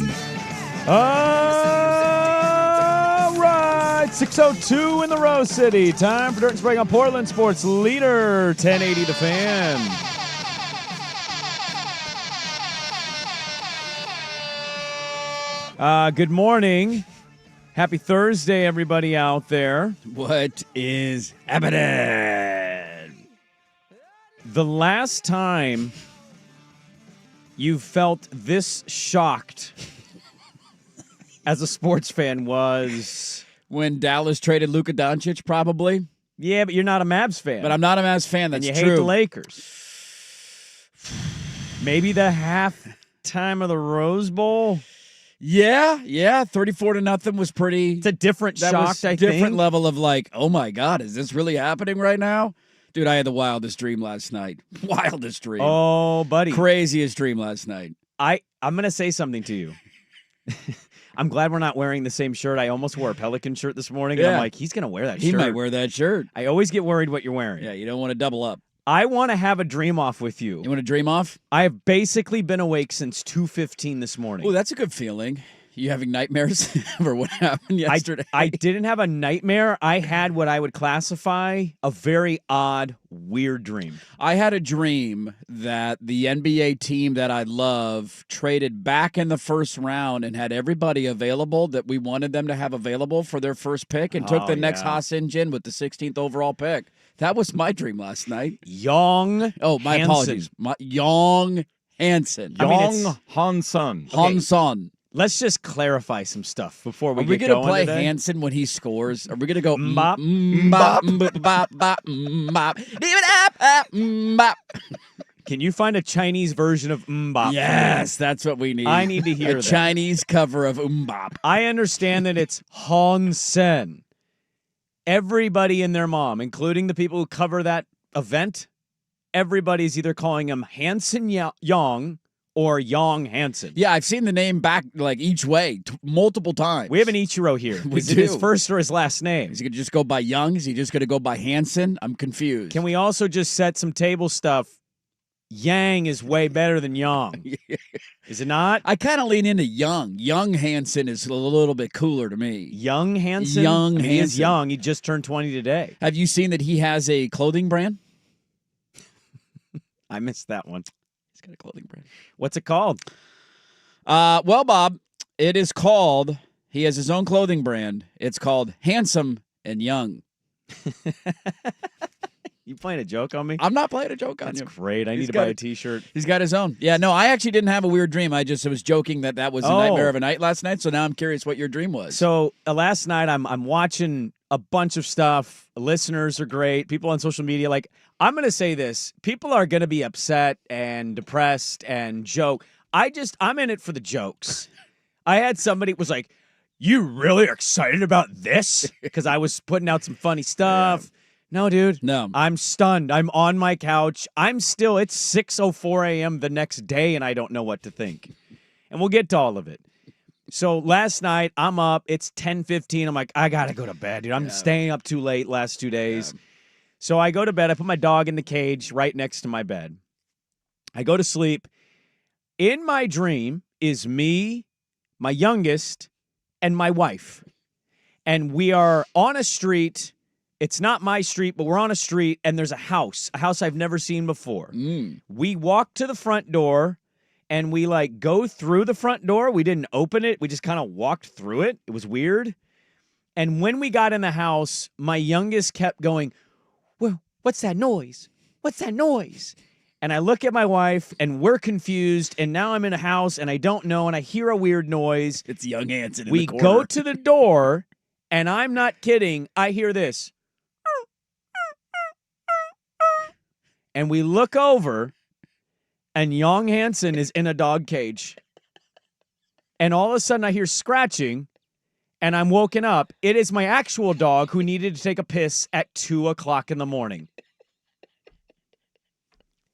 fan. All right, 6:02 in the Rose City. Time for Dirt and Sprague on Portland Sports Leader 1080 The Fan. Good morning. Happy Thursday, everybody out there. What is happening? The last time you felt this shocked as a sports fan was... When Dallas traded Luka Doncic, probably. Yeah, but you're not a Mavs fan. But I'm not a Mavs fan, that's and you true. hate the Lakers. Maybe the halftime of the Rose Bowl? Yeah, 34-0 was pretty... It's a different shock, I think. Different level of like, oh my God, is this really happening right now? Dude, I had the wildest dream last night. Wildest dream. Oh, buddy. Craziest dream last night. I'm going to say something to you. I'm glad we're not wearing the same shirt. I almost wore a Pelican shirt this morning, and I'm like, he's going to wear that shirt. He might wear that shirt. I always get worried what you're wearing. Yeah, you don't want to double up. I want to have a dream off with you. You want to dream off? I have basically been awake since 2:15 this morning. Oh, that's a good feeling. You having nightmares over what happened yesterday? I didn't have a nightmare. I had what I would classify a very odd, weird dream. I had a dream that the NBA team that I love traded back in the first round and had everybody available that we wanted them to have available for their first pick and took the next Ha-Seong Jin with the 16th overall pick. That was my dream last night. Young Oh, my Hansen. apologies. Young Hansen. Young Han-Sun. Han-Son. Let's just clarify some stuff before we Are we get going to going play today. Hansen when he scores? Are we going to go Mbop, mbop, mbop, mbop, mbop, mbop? Can you find a Chinese version of Mbop? Yes, that's what we need. I need to hear a that. Chinese cover of Mbop. I understand that it's Hansen. Everybody and their mom, including the people who cover that event, everybody's either calling him Hansen Young or Young Hansen. Yeah, I've seen the name back like each way multiple times. We have an Ichiro here. We Is it do. his first or his last name? Is he going to just go by Young? Is he just going to go by Hansen? I'm confused. Can we also just set some table stuff? Yang is way better than Yang. Is it not? I kind of lean into Young. Young Hansen is a little bit cooler to me. Young Hansen? Young He is Hansen. young. He just turned 20 today. Have you seen that he has a clothing brand? I missed that one. He's got a clothing brand. What's it called? Well, Bob, it is called, he has his own clothing brand. It's called Handsome and Young. You playing a joke on me? I'm not playing a joke on That's you. great. I need He's to got buy a it. T-shirt. He's got his own. Yeah, no, I actually didn't have a weird dream. I was joking that was a nightmare of a night last night, so now I'm curious what your dream was. So last night I'm watching a bunch of stuff. Listeners are great. People on social media. Like, I'm going to say this. People are going to be upset and depressed and joke. I'm in it for the jokes. I had somebody was like, "You really are excited about this?" Because I was putting out some funny stuff. Yeah. No, dude. No. I'm stunned. I'm on my couch. It's 6:04 a.m. the next day, and I don't know what to think. And we'll get to all of it. So last night, I'm up. It's 10:15. I'm like, I got to go to bed, dude. I'm staying up too late last 2 days. Yeah. So I go to bed. I put my dog in the cage right next to my bed. I go to sleep. In my dream is me, my youngest, and my wife. And we are on a street. It's not my street, but we're on a street, and there's a house I've never seen before. We walk to the front door, and we, go through the front door. We didn't open it. We just kind of walked through it. It was weird. And when we got in the house, my youngest kept going, "Well, what's that noise? What's that noise?" And I look at my wife, and we're confused, and now I'm in a house, and I don't know, and I hear a weird noise. It's Young Hansen in We the corner. go to the door, and I'm not kidding. I hear this. And we look over, and Young Hansen is in a dog cage. And all of a sudden, I hear scratching, and I'm woken up. It is my actual dog who needed to take a piss at 2 o'clock in the morning.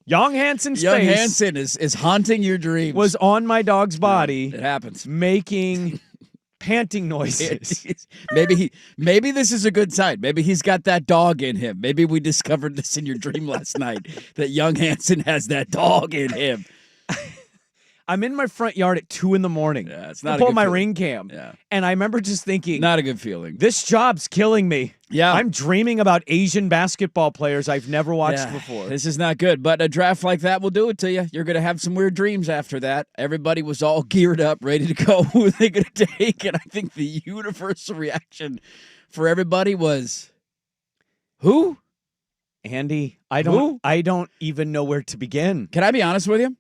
Young Hansen's Young face Hansen is haunting your dreams. was on my dog's body. It happens. Making panting noises. Maybe this is a good sign. Maybe he's got that dog in him. Maybe we discovered this in your dream last night, that Young Hansen has that dog in him. I'm in my front yard at 2 a.m. Yeah, it's to not a pull good my feeling. ring cam. Yeah. And I remember just thinking, Not a good feeling. this job's killing me. Yeah. I'm dreaming about Asian basketball players I've never watched before. This is not good, but a draft like that will do it to you. You're going to have some weird dreams after that. Everybody was all geared up, ready to go. Who are they going to take? And I think the universal reaction for everybody was, who? Andy, I don't even know where to begin. Can I be honest with you?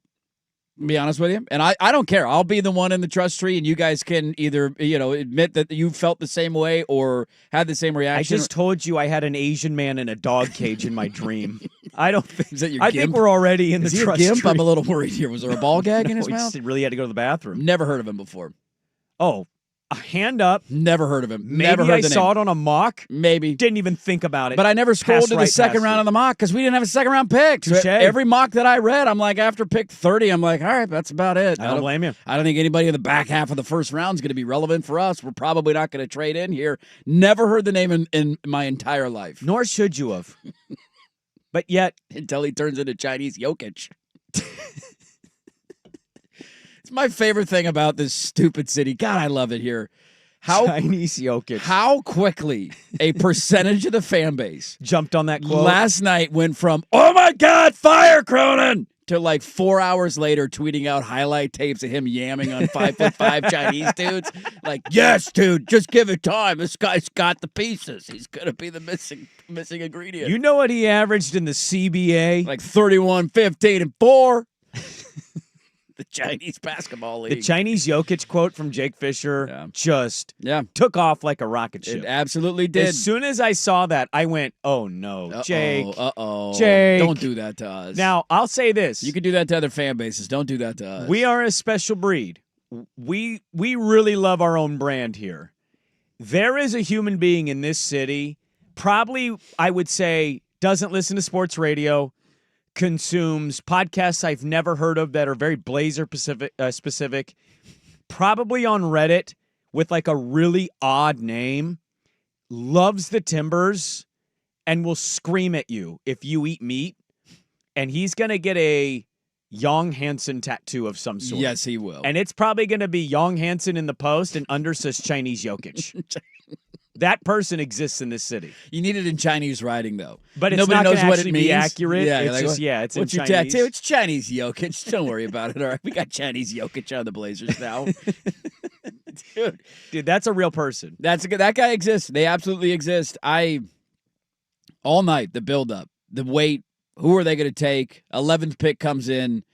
And I don't care. I'll be the one in the trust tree, and you guys can either, admit that you felt the same way or had the same reaction. I just told you I had an Asian man in a dog cage in my dream. I don't think. Is that your I gimp? think we're already in Is the he a trust gimp? tree. I'm a little worried here. Was there a ball gag in his No, he mouth? just really had to go to the bathroom. Never heard of him before. Oh, a hand up. Never heard of him. Maybe Never heard I the saw name. it on a mock. Maybe. Didn't even think about it. But I never scrolled Passed to the right second past round it. of the mock because we didn't have a second round pick. Touche. So every mock that I read, I'm like, after pick 30, I'm like, all right, that's about it. I don't blame you. I don't think anybody in the back half of the first round is going to be relevant for us. We're probably not going to trade in here. Never heard the name in my entire life. Nor should you have. But yet, Until he turns into Chinese Jokic. It's my favorite thing about this stupid city. God, I love it here. Chinese Jokic How quickly a percentage of the fan base jumped on that quote. last night went from, oh my God, fire Cronin, to like 4 hours later tweeting out highlight tapes of him yamming on 5'5" Chinese dudes. Like, yes, dude, just give it time. This guy's got the pieces. He's going to be the missing ingredient. You know what he averaged in the CBA? Like 31, 15, and 4. The Chinese basketball league. The Chinese Jokic quote from Jake Fisher just took off like a rocket ship. It absolutely did. As soon as I saw that, I went, oh, no, Jake. Uh-oh. Jake. Don't do that to us. Now, I'll say this. You can do that to other fan bases. Don't do that to us. We are a special breed. We really love our own brand here. There is a human being in this city, probably, I would say, doesn't listen to sports radio, consumes podcasts I've never heard of that are very Blazer specific, probably on Reddit with like a really odd name, loves the Timbers, and will scream at you if you eat meat, and he's going to get a Young Hansen tattoo of some sort. Yes, he will. And it's probably going to be Young Hansen in the post and under says Chinese Jokic. That person exists in this city. You need it in Chinese writing, though. But it's Nobody not knows going to what actually it be means. accurate. Yeah, It's like, just, it's what's in your Chinese. tattoo? It's Chinese Jokic. Don't worry about it. All right, we got Chinese Jokic on the Blazers now. Dude, that's a real person. That guy exists. They absolutely exist. All night, the build-up, the wait, who are they going to take? 11th pick comes in.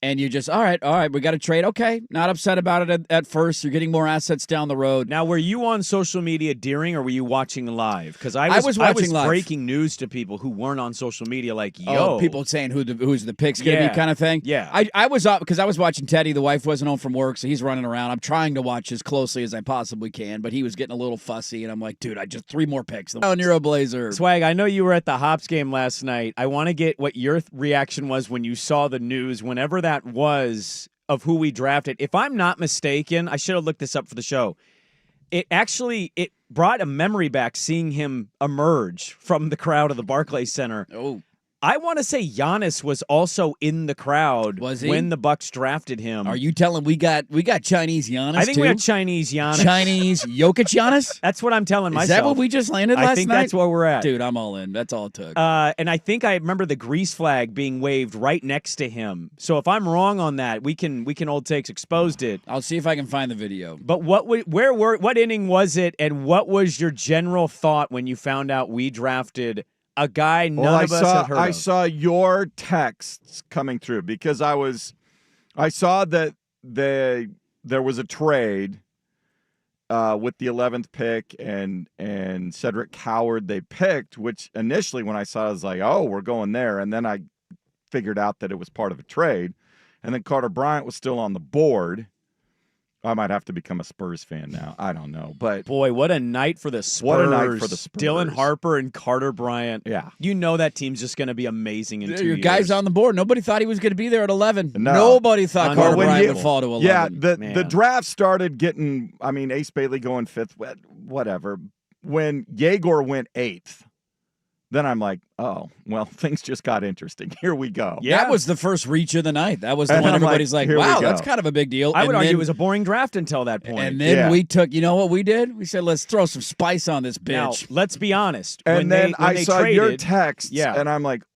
And you just, all right, we got to trade. Okay, not upset about it at first. You're getting more assets down the road. Now, were you on social media during or were you watching live? Because I was watching live. Breaking news to people who weren't on social media like, yo. People saying who's the pick's going to be kind of thing? Yeah. I was up because I was watching Teddy. The wife wasn't home from work, so he's running around. I'm trying to watch as closely as I possibly can, but he was getting a little fussy, and I'm like, dude, I just 3 more picks. Oh, and you're a Blazer. Swag, I know you were at the Hops game last night. I want to get what your reaction was when you saw the news, whenever that was, of who we drafted. If I'm not mistaken, I should have looked this up for the show. It brought a memory back seeing him emerge from the crowd of the Barclays Center. Oh. I want to say Giannis was also in the crowd Was he? when the Bucks drafted him. Are you telling we got Chinese Giannis? I think too? we have Chinese Giannis. Chinese Jokic Giannis? That's what I'm telling myself. Is that what we just landed last night? I think that's where we're at. Dude, I'm all in. That's all it took. And I think I remember the Grease flag being waved right next to him. So if I'm wrong on that, we can old takes exposed it. I'll see if I can find the video. But what inning was it, and what was your general thought when you found out we drafted a guy none of us had heard of? I saw your texts coming through because I saw that there was a trade with the 11th pick and Cedric Howard they picked, which initially when I saw it, I was like, oh, we're going there. And then I figured out that it was part of a trade. And then Carter Bryant was still on the board. I might have to become a Spurs fan now. I don't know. But boy, what a night for the Spurs. What a night for the Spurs. Dylan Harper and Carter Bryant. Yeah. You know that team's just going to be amazing in 2 Your years. guy's on the board. Nobody thought he was going to be there at 11. No. Nobody thought Carter Bryant would fall to 11. Yeah, the draft started getting, Ace Bailey going 5th, whatever. When Yegor went 8th, then I'm like, oh, well, things just got interesting. Here we go. Yeah. That was the first reach of the night. That was the And one I'm everybody's like, here we wow, go. that's kind of a big deal. I would And argue then- it was a boring draft until that point. And then Yeah. we took, you know what we did? We said, let's throw some spice on this now, bitch. let's be honest. And when then they I saw traded, your text, Yeah. and I'm like,